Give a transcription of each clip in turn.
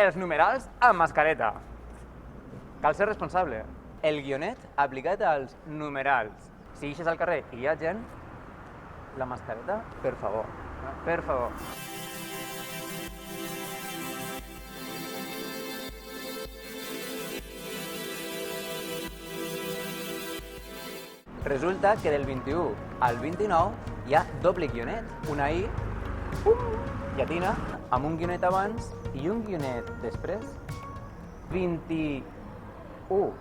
els numerals amb mascareta. Cal ser responsable. El guionet aplicat als numerals. Si ixes al carrer i hi ha gent, la mascareta, per favor. Per favor. Resulta que del 21 al 29 hi ha doble guionet. Una I, llatina, amb un guionet abans i un guionet després. 21,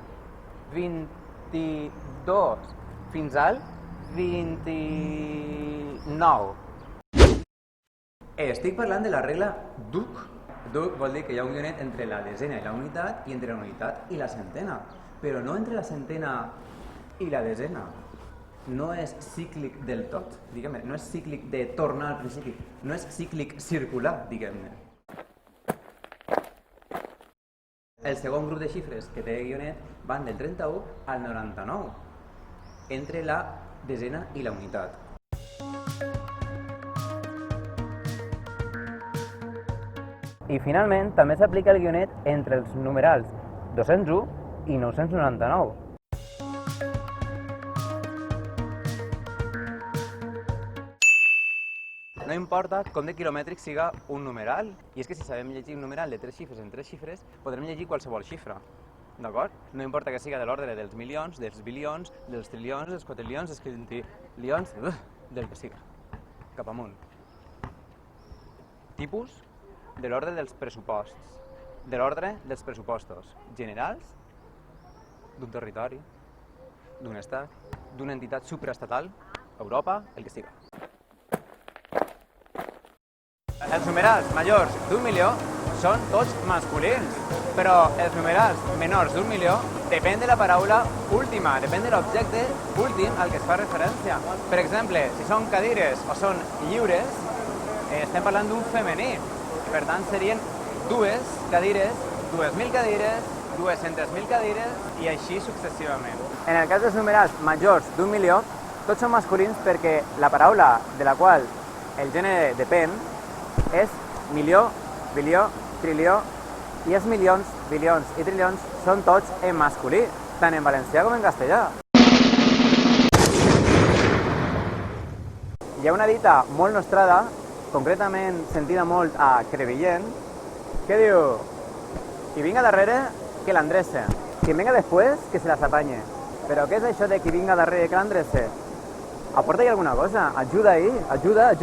22, fins al 29. Estic parlant de la regla DUC. DUC vol dir que hi ha un guionet entre la desena i la unitat i entre la unitat i la centena, però no entre la centena i la desena. No és cíclic del tot, diguem-ne. No és cíclic de tornar al principi. No és cíclic circular, diguem-ne. El segon grup de xifres que té guionet van del 31 al 99, entre la desena i la unitat. I finalment també s'aplica el guionet entre els numerals 201 i 999. No importa com de quilomètric siga un numeral, i és que si sabem llegir un numeral de 3 xifres en 3 xifres, podrem llegir qualsevol xifra, d'acord? No importa que siga de l'ordre dels milions, dels bilions, dels trilions, dels quadrilions, dels quintillions, del que siga, cap amunt. Tipus de l'ordre dels pressuposts, de l'ordre dels pressupostos generals d'un territori, d'un estat, d'una entitat supraestatal, Europa, el que siga. Els numerals majors d'un milió són tots masculins, però els numerals menors d'un milió depèn de la paraula última, depèn de l'objecte últim al que es fa referència. Per exemple, si són cadires o són lliures, estem parlant d'un femení. Per tant, serien dues cadires, 2.000 cadires, 200.000 cadires i així successivament. En el cas dels numerals majors d'un milió, tots són masculins perquè la paraula de la qual el gènere depèn és milió, bilió, trilió, i els milions, bilions i trilions són tots en masculí, tant en valencià com en castellà. Hi ha una dita molt nostrada, concretament sentida molt a Crevillent, que diu: qui vinga darrere, que l'endrece, qui venga després, que se las apañe. Però què és això de qui vinga darrere, que l'endrece? Aporta-hi alguna cosa, ajuda ahí, ajuda.